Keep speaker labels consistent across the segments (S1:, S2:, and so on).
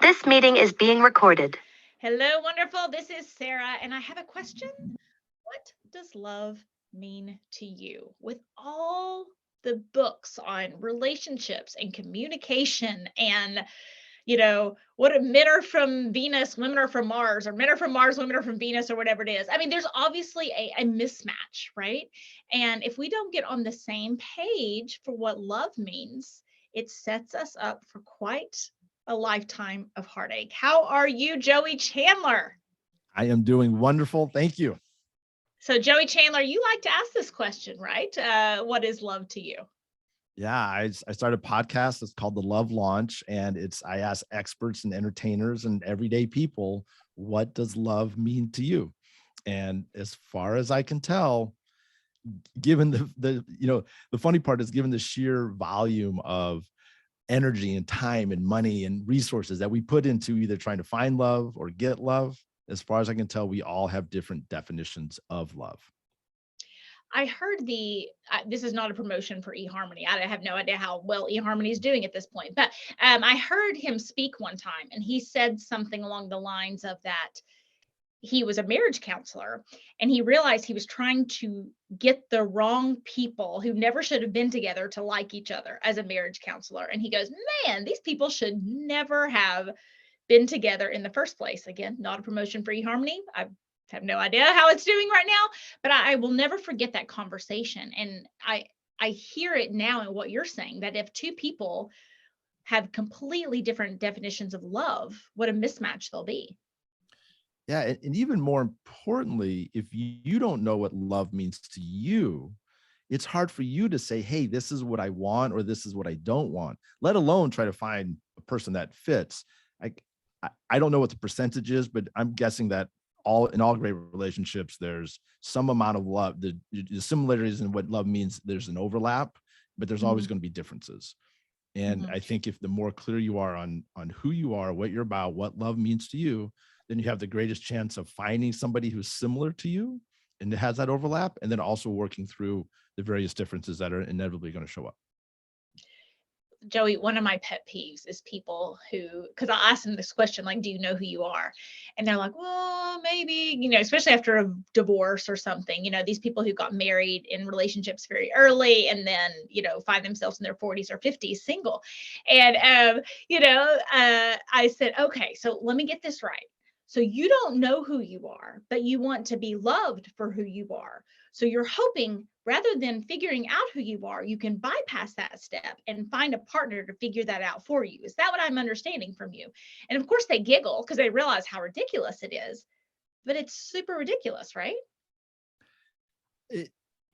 S1: This meeting is being recorded.
S2: Hello, wonderful. This is Sarah, and I have a question. What does love mean to you? With all the books on relationships and communication and what men are from Venus, women are from Mars, or men are from Mars, women are from Venus, or whatever it is. I mean, there's obviously a mismatch, right? And if we don't get on the same page for what love means, it sets us up for quite a lifetime of heartache. How are you, Joey Chandler?
S3: I am doing wonderful. Thank you.
S2: So, Joey Chandler, you like to ask this question, right? What is love to you?
S3: Yeah, I started a podcast. It's called The Love Launch, and I ask experts and entertainers and everyday people, what does love mean to you? And as far as I can tell, given the funny part is, given the sheer volume of energy and time and money and resources that we put into either trying to find love or get love, as far as I can tell, we all have different definitions of love.
S2: I heard this is not a promotion for eHarmony. I have no idea how well eHarmony is doing at this point, but I heard him speak one time, and he said something along the lines of that he was a marriage counselor, and he realized he was trying to get the wrong people who never should have been together to like each other as a marriage counselor. And he goes, man, these people should never have been together in the first place. Again, not a promotion for eHarmony. I have no idea how it's doing right now, but I will never forget that conversation. And I hear it now in what you're saying, that if two people have completely different definitions of love, what a mismatch they'll be.
S3: Yeah, and even more importantly, if you don't know what love means to you, it's hard for you to say, hey, this is what I want or this is what I don't want, let alone try to find a person that fits. I don't know what the percentage is, but I'm guessing that in all great relationships, there's some amount of love. The similarities in what love means, there's an overlap, but there's always going to be differences. And I think if the more clear you are on who you are, what you're about, what love means to you, then you have the greatest chance of finding somebody who's similar to you and has that overlap, and then also working through the various differences that are inevitably going to show up.
S2: Joey, one of my pet peeves is people who, because I ask them this question, like, do you know who you are? And they're like, well, maybe, especially after a divorce or something, these people who got married in relationships very early and then, find themselves in their 40s or 50s single. And, I said, okay, so let me get this right. So you don't know who you are, but you want to be loved for who you are. So you're hoping, rather than figuring out who you are, you can bypass that step and find a partner to figure that out for you. Is that what I'm understanding from you? And of course they giggle because they realize how ridiculous it is, but it's super ridiculous, right?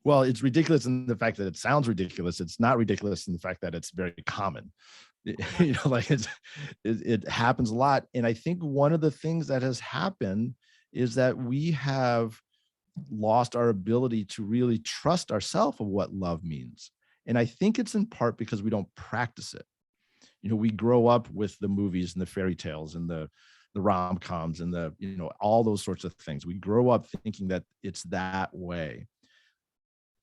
S3: Well, it's ridiculous in the fact that it sounds ridiculous. It's not ridiculous in the fact that it's very common. Like it happens a lot. And I think one of the things that has happened is that we have lost our ability to really trust ourselves of what love means. And I think it's in part because we don't practice it. We grow up with the movies and the fairy tales and the rom-coms and all those sorts of things. We grow up thinking that it's that way.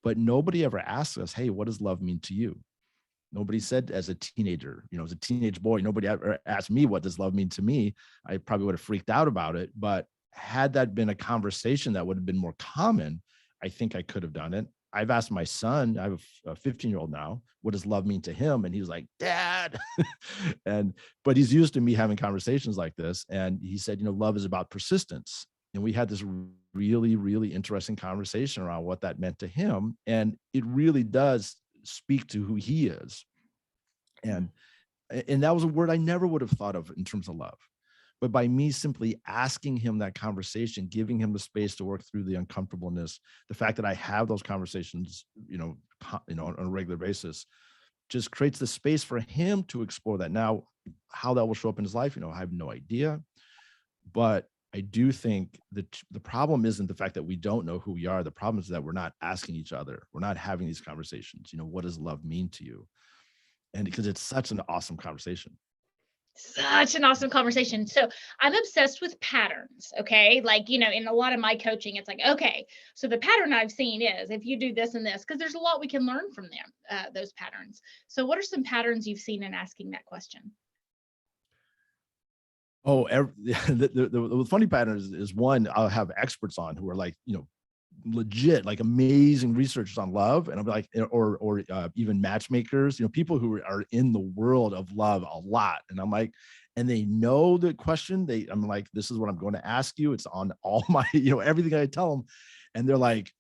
S3: But nobody ever asks us, hey, what does love mean to you? Nobody said as a teenager, as a teenage boy, nobody ever asked me, what does love mean to me? I probably would have freaked out about it. But had that been a conversation that would have been more common, I think I could have done it. I've asked my son, I have a 15-year-old now, what does love mean to him? And he was like, Dad. But he's used to me having conversations like this. And he said, love is about persistence. And we had this really, really interesting conversation around what that meant to him. And it really does speak to who he is. And that was a word I never would have thought of in terms of love. But by me simply asking him that conversation, giving him the space to work through the uncomfortableness, the fact that I have those conversations, on a regular basis, just creates the space for him to explore that. Now, how that will show up in his life, I have no idea. But I do think that the problem isn't the fact that we don't know who we are. The problem is that we're not asking each other. We're not having these conversations. What does love mean to you? And because it's such an awesome conversation.
S2: Such an awesome conversation. So I'm obsessed with patterns. Okay. Like, in a lot of my coaching, it's like, okay, so the pattern I've seen is if you do this and this, because there's a lot we can learn from them, those patterns. So what are some patterns you've seen in asking that question?
S3: Oh, the funny pattern is one, I'll have experts on who are like, legit, like amazing researchers on love. And I'll be like, or even matchmakers, people who are in the world of love a lot. And I'm like, and they know the question. I'm like, this is what I'm going to ask you. It's on all my, everything I tell them. And they're like,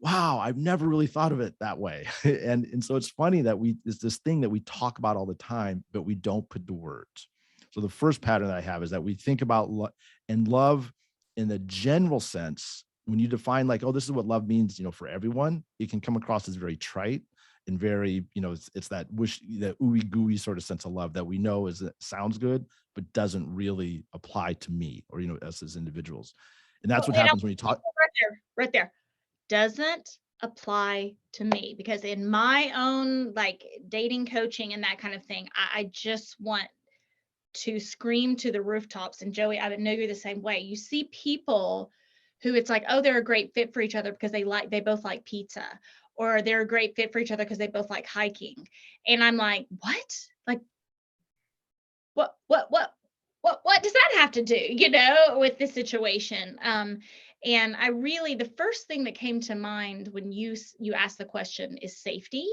S3: wow, I've never really thought of it that way. And so it's funny that it's this thing that we talk about all the time, but we don't put the words. So the first pattern that I have is that we think about love in the general sense. When you define like, oh, this is what love means, for everyone, it can come across as very trite and very, it's that ooey gooey sort of sense of love that we know sounds good, but doesn't really apply to me or, us as individuals. And that's what happens when you talk.
S2: Right there. Doesn't apply to me, because in my own like dating coaching and that kind of thing, I just want to scream to the rooftops. And Joey, I know you're the same way. You see people who it's like, oh, they're a great fit for each other because they both like pizza, or they're a great fit for each other because they both like hiking. And I'm like, what? Like, what does that have to do, with this situation? And the first thing that came to mind when you asked the question is safety.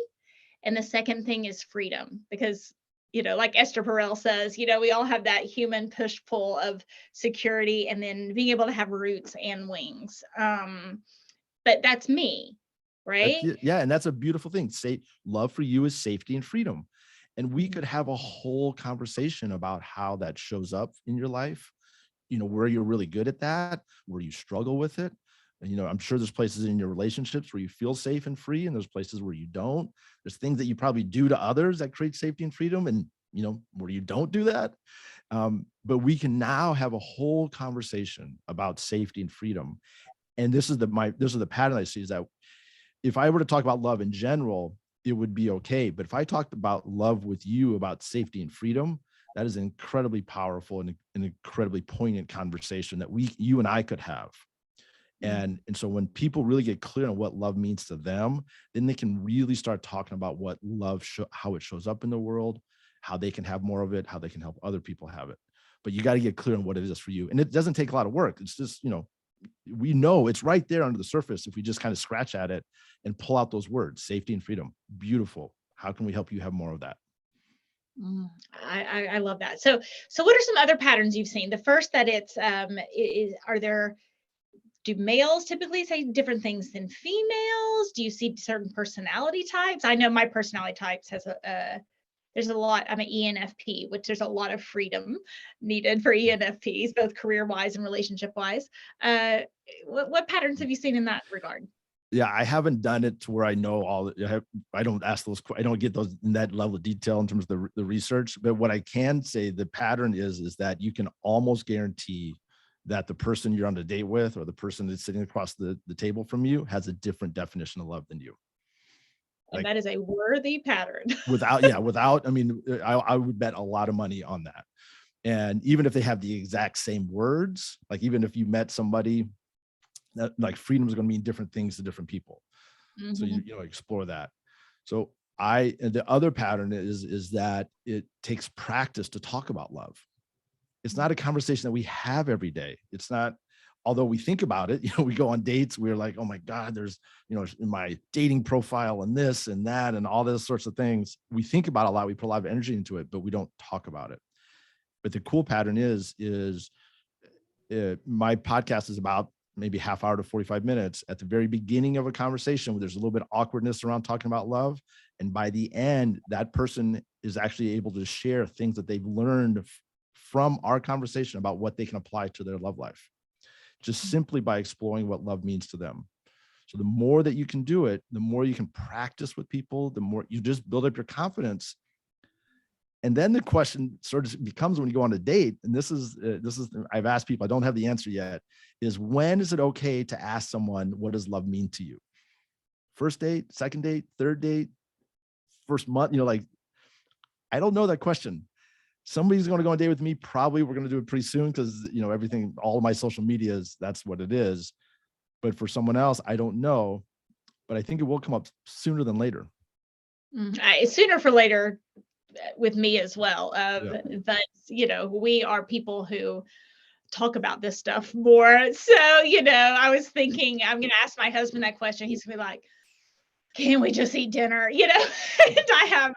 S2: And the second thing is freedom, because, like Esther Perel says, we all have that human push pull of security and then being able to have roots and wings. But that's me, right?
S3: Yeah. And that's a beautiful thing. Love for you is safety and freedom. And we could have a whole conversation about how that shows up in your life, where you're really good at that, where you struggle with it. And, I'm sure there's places in your relationships where you feel safe and free, and there's places where you don't. There's things that you probably do to others that create safety and freedom, and, where you don't do that. But we can now have a whole conversation about safety and freedom. And this is the pattern I see, is that if I were to talk about love in general, it would be okay. But if I talked about love with you, about safety and freedom, that is an incredibly powerful and an incredibly poignant conversation that you and I could have. And so when people really get clear on what love means to them, then they can really start talking about what love, how it shows up in the world, how they can have more of it, how they can help other people have it. But you got to get clear on what it is for you. And it doesn't take a lot of work. It's just, we know it's right there under the surface. If we just kind of scratch at it and pull out those words, safety and freedom, beautiful. How can we help you have more of that?
S2: I love that. So what are some other patterns you've seen? The first that do males typically say different things than females? Do you see certain personality types? I know my personality types there's a lot. I'm an ENFP, which there's a lot of freedom needed for ENFPs, both career-wise and relationship-wise. What patterns have you seen in that regard?
S3: Yeah, I haven't done it to where I know I don't ask those. I don't get those in that level of detail in terms of the research. But what I can say, the pattern is that you can almost guarantee that the person you're on a date with, or the person that's sitting across the table from you, has a different definition of love than you.
S2: And that is a worthy pattern.
S3: without, I mean, I would bet a lot of money on that. And even if they have the exact same words, like even if you met somebody that, like, freedom is going to mean different things to different people. Mm-hmm. So you explore that. So and the other pattern is that it takes practice to talk about love. It's not a conversation that we have every day. It's not, although we think about it, we go on dates, we're like, oh my God, there's, in my dating profile and this and that and all those sorts of things. We think about it a lot. We put a lot of energy into it, but we don't talk about it. But the cool pattern is my podcast is about maybe half hour to 45 minutes. At the very beginning of a conversation where there's a little bit of awkwardness around talking about love. And by the end, that person is actually able to share things that they've learned from our conversation about what they can apply to their love life, just simply by exploring what love means to them. So the more that you can do it, the more you can practice with people, the more you just build up your confidence. And then the question sort of becomes, when you go on a date, and this is I've asked people, I don't have the answer yet, is when is it okay to ask someone, what does love mean to you? First date, second date, third date, first month, I don't know that question. Somebody's going to go on a date with me. Probably we're going to do it pretty soon because, everything, all of my social media that's what it is. But for someone else, I don't know, but I think it will come up sooner than later.
S2: Sooner for later with me as well.
S3: Yeah.
S2: But we are people who talk about this stuff more. So, I was thinking I'm going to ask my husband that question. He's going to be like, can we just eat dinner? And I have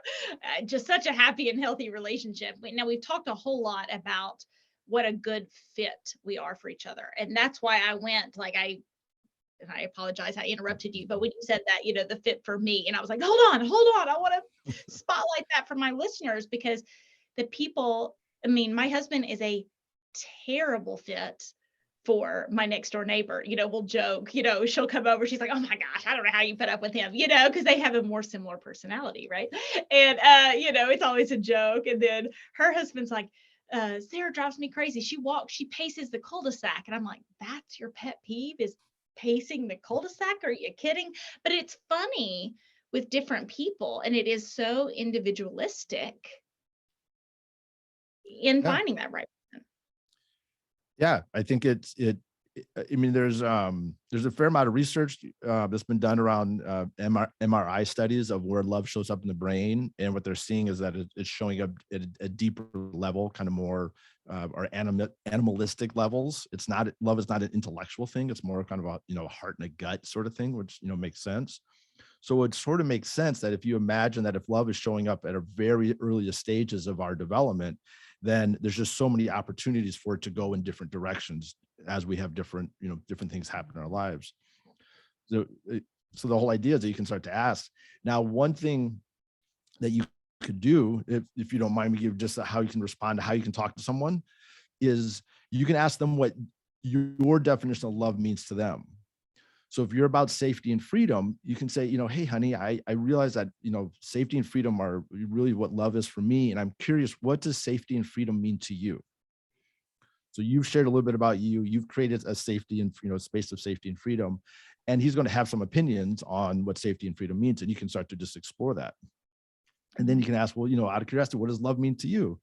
S2: just such a happy and healthy relationship. Now, we've talked a whole lot about what a good fit we are for each other. And that's why I went, and I apologize, I interrupted you, but when you said that, the fit for me, and I was like, hold on, I want to spotlight that for my listeners, because the people, my husband is a terrible fit for my next door neighbor. We'll joke, she'll come over, she's like, oh my gosh, I don't know how you put up with him, because they have a more similar personality, right? And it's always a joke. And then her husband's like, Sarah drives me crazy. She paces the cul-de-sac. And I'm like, that's your pet peeve, is pacing the cul-de-sac? Are you kidding? But it's funny with different people, and it is so individualistic in
S3: Yeah.
S2: finding that right person.
S3: Yeah, I think there's a fair amount of research that's been done around MRI studies of where love shows up in the brain, and what they're seeing is that it's showing up at a deeper level, kind of more or animalistic levels. Love is not an intellectual thing; it's more kind of a heart and a gut sort of thing, which makes sense. So it sort of makes sense that if you imagine that if love is showing up at a very earliest stages of our development, then there's just so many opportunities for it to go in different directions as we have different things happen in our lives. So the whole idea is that you can start to ask. Now, one thing that you could do, if you don't mind me give just how you can respond to how you can talk to someone, is you can ask them what your definition of love means to them. So if you're about safety and freedom, you can say, hey, honey, I realize that, safety and freedom are really what love is for me. And I'm curious, what does safety and freedom mean to you? So you've shared a little bit about you. You've created a safety and, space of safety and freedom. And he's going to have some opinions on what safety and freedom means. And you can start to just explore that. And then you can ask, well, out of curiosity, what does love mean to you?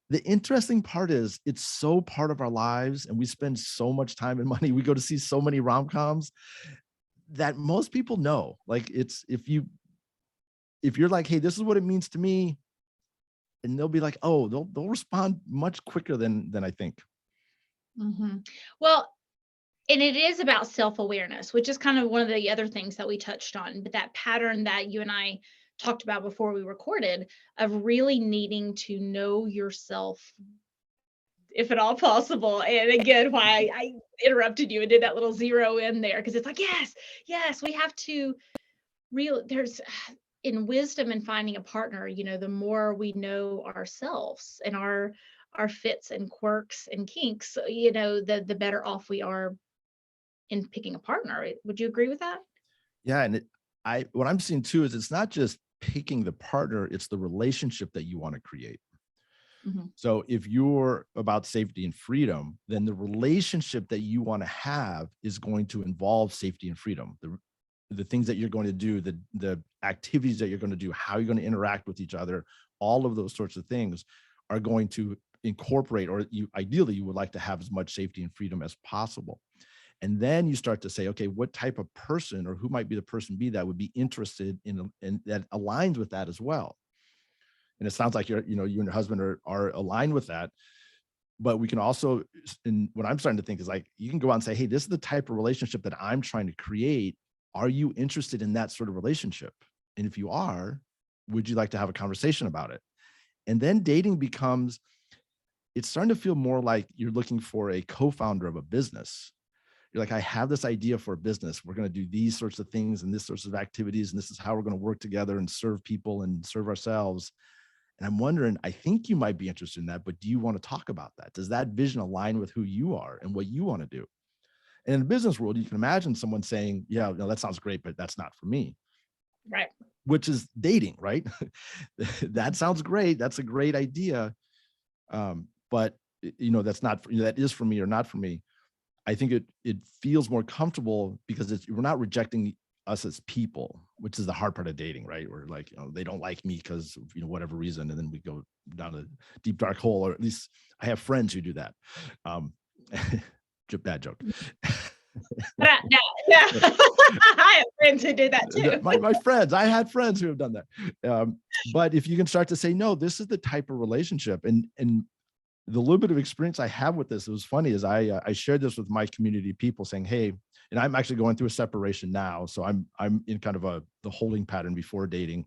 S3: The interesting part is it's so part of our lives, and we spend so much time and money. We go to see so many rom-coms that most people know. Like, it's if you're like, hey, this is what it means to me, and they'll be like, oh, they'll respond much quicker than I think.
S2: Mm-hmm. Well, and it is about self-awareness, which is kind of one of the other things that we touched on, but that pattern that you and I talked about before we recorded, of really needing to know yourself, if at all possible. And again, why I interrupted you and did that little zero in there, because it's like, yes, we have to there's in wisdom and finding a partner, the more we know ourselves and our fits and quirks and kinks, the better off we are in picking a partner. Would you agree with that?
S3: Yeah, and what I'm seeing too is it's not just picking the partner, it's the relationship that you want to create.
S2: Mm-hmm.
S3: So if you're about safety and freedom, then the relationship that you want to have is going to involve safety and freedom. The things that you're going to do, the activities that you're going to do, how you're going to interact with each other, all of those sorts of things are going to incorporate, or ideally you would like to have as much safety and freedom as possible. And then you start to say, okay, what type of person, or who might be the person be that would be interested in that aligns with that as well. And it sounds like you and your husband are aligned with that. But we can also, and what I'm starting to think is, like, you can go out and say, hey, this is the type of relationship that I'm trying to create. Are you interested in that sort of relationship? And if you are, would you like to have a conversation about it? And then dating becomes, it's starting to feel more like you're looking for a co-founder of a business. You're like, I have this idea for a business. We're going to do these sorts of things and this sorts of activities, and this is how we're going to work together and serve people and serve ourselves. And I'm wondering, I think you might be interested in that, but do you want to talk about that? Does that vision align with who you are and what you want to do? And in the business world, you can imagine someone saying, yeah, no, that sounds great, but that's not for me.
S2: Right.
S3: Which is dating, right? That sounds great. That's a great idea. But that's not, that is for me or not for me. I think it feels more comfortable because we're not rejecting us as people, which is the hard part of dating, right? We're like, they don't like me because of whatever reason, and then we go down a deep dark hole. Or at least I have friends who do that. Bad joke.
S2: But no, I have friends who do that too.
S3: My friends, I had friends who have done that. But if you can start to say, no, this is the type of relationship, and the little bit of experience I have with this, it was funny, is I shared this with my community people saying, hey, and I'm actually going through a separation now. So I'm in kind of the holding pattern before dating.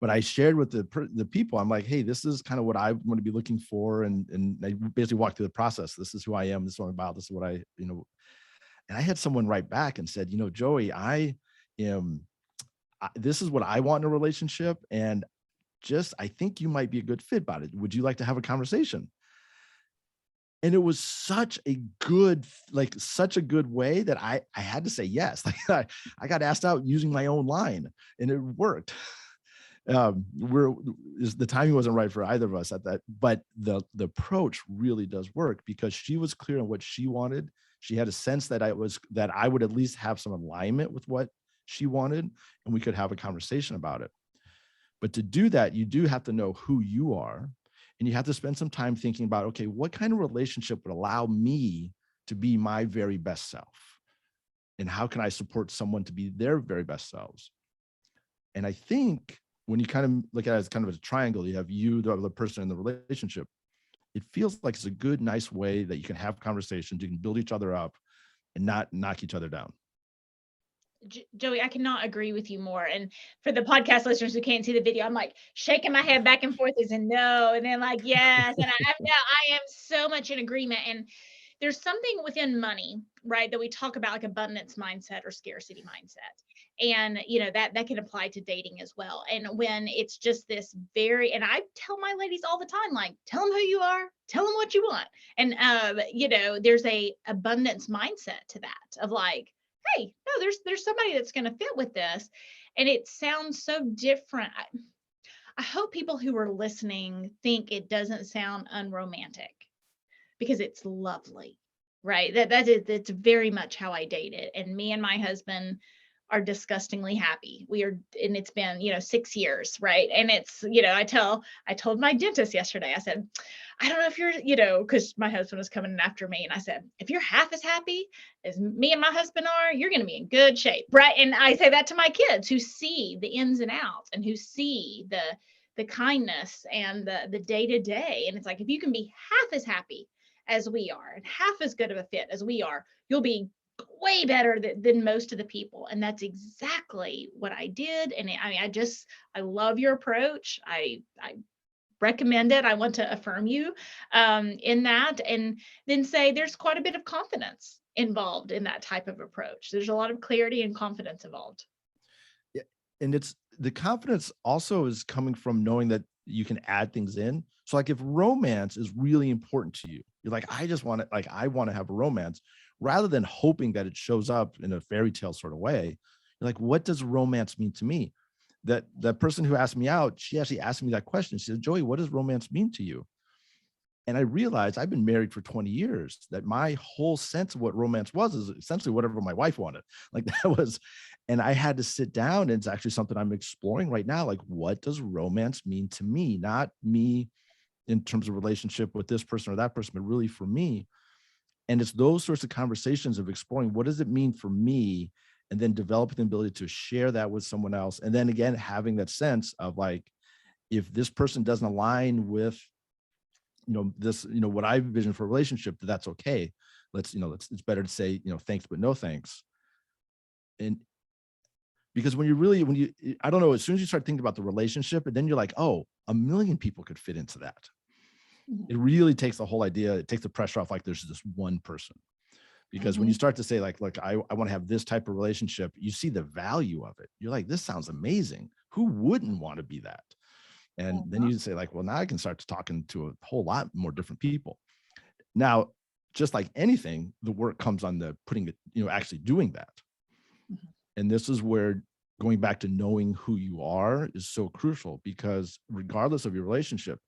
S3: But I shared with the people, I'm like, hey, this is kind of what I want to be looking for. And I basically walked through the process. This is who I am. This is what I'm about. This is what and I had someone write back and said, Joey, this is what I want in a relationship. And I think you might be a good fit about it. Would you like to have a conversation? And it was such a good way that I had to say yes. Like I got asked out using my own line, and it worked. The timing wasn't right for either of us at that, but the approach really does work, because she was clear on what she wanted. She had a sense that I would at least have some alignment with what she wanted, and we could have a conversation about it. But to do that, you do have to know who you are, and you have to spend some time thinking about, okay, what kind of relationship would allow me to be my very best self? And how can I support someone to be their very best selves? And I think when you kind of look at it as kind of a triangle, you have you, the other person in the relationship, it feels like it's a good, nice way that you can have conversations, you can build each other up and not knock each other down.
S2: Joey, I cannot agree with you more. And for the podcast listeners who can't see the video, I'm like shaking my head back and forth as in no, and then like yes, and I am so much in agreement. And there's something within money, right, that we talk about, like abundance mindset or scarcity mindset. And that can apply to dating as well. And when it's just this and I tell my ladies all the time, like, tell them who you are, tell them what you want. And there's a abundance mindset to that of like, hey, no, there's somebody that's going to fit with this. And it sounds so different. I hope people who are listening think it doesn't sound unromantic, because it's lovely, right? That's very much how I dated. And me and my husband are disgustingly happy. And it's been, 6 years, right? And it's, I told my dentist yesterday, I said, I don't know if you're, because my husband was coming in after me. And I said, if you're half as happy as me and my husband are, you're going to be in good shape, right? And I say that to my kids who see the ins and outs and who see the kindness and the day-to-day. And it's like, if you can be half as happy as we are and half as good of a fit as we are, you'll be way better than most of the people. And that's exactly what I did. And I love your approach. I recommend it. I want to affirm you in that, and then say there's quite a bit of confidence involved in that type of approach. There's a lot of clarity and confidence involved.
S3: Yeah. And it's the confidence also is coming from knowing that you can add things in. So like if romance is really important to you, you're like, I want to have a romance, rather than hoping that it shows up in a fairy tale sort of way. You're like, what does romance mean to me? That person who asked me out, she actually asked me that question. She said, Joey, what does romance mean to you? And I realized I've been married for 20 years, that my whole sense of what romance was is essentially whatever my wife wanted. Like that was, and I had to sit down, and it's actually something I'm exploring right now. Like, what does romance mean to me? Not me in terms of relationship with this person or that person, but really for me. And it's those sorts of conversations of exploring, what does it mean for me? And then developing the ability to share that with someone else. And then again, having that sense of like, if this person doesn't align with, this, what I envision for a relationship, that's okay. It's better to say, thanks, but no thanks. And because I don't know, as soon as you start thinking about the relationship, and then you're like, oh, a million people could fit into that. It really takes the whole idea, it takes the pressure off, like there's this one person. Because when you start to say like, look, I want to have this type of relationship, you see the value of it. You're like, this sounds amazing. Who wouldn't want to be that? And then you say like, well, now I can start talking to a whole lot more different people. Now, just like anything, the work comes on the putting it, actually doing that. And this is where going back to knowing who you are is so crucial, because regardless of your relationship,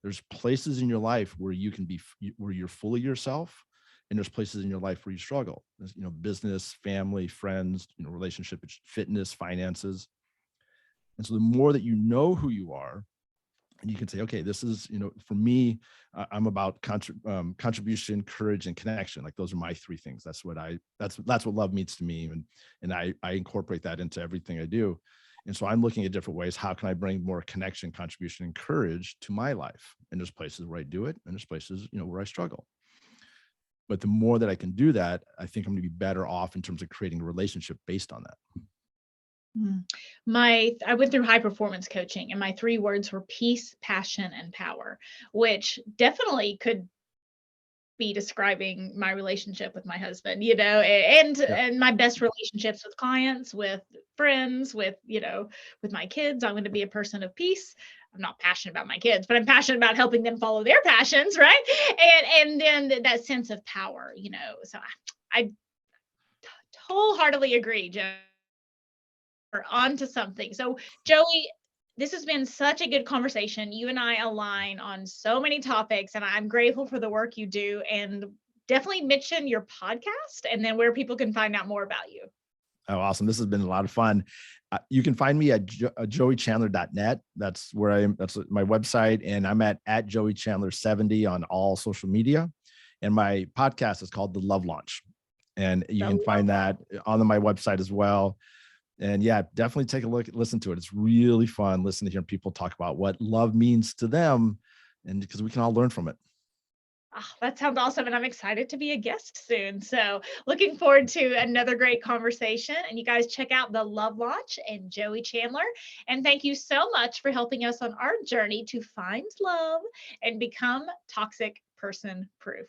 S3: there's places in your life where you can be, where you're fully yourself. And there's places in your life where you struggle, business, family, friends, relationship, fitness, finances. And so the more that you know who you are, And you can say, okay, this is, for me, I'm about contribution, courage, and connection. Like those are my three things. That's what love means to me. And I incorporate that into everything I do. And so I'm looking at different ways. How can I bring more connection, contribution, and courage to my life? And there's places where I do it, and there's places, where I struggle. But the more that I can do that, I think I'm going to be better off in terms of creating a relationship based on that.
S2: I went through high performance coaching, and my three words were peace, passion, and power, which definitely could be describing my relationship with my husband, and
S3: Yeah.
S2: and my best relationships with clients, with friends, with my kids. I'm going to be a person of peace. I'm not passionate about my kids, but I'm passionate about helping them follow their passions, right? And then that sense of power, So I wholeheartedly agree, Joe. We're on to something. So, Joey, this has been such a good conversation. You and I align on so many topics, and I'm grateful for the work you do. And definitely mention your podcast and then where people can find out more about you.
S3: Oh, awesome. This has been a lot of fun. You can find me at joeychandler.net. That's where that's my website. And I'm at joeychandler70 on all social media. And my podcast is called The Love Launch. And you can find that on my website as well. And yeah, definitely take a listen to it. It's really fun listening to hear people talk about what love means to them, and because we can all learn from it.
S2: Oh, that sounds awesome. And I'm excited to be a guest soon. So looking forward to another great conversation. And you guys check out The Love Launch and Joey Chandler. And thank you so much for helping us on our journey to find love and become toxic person proof.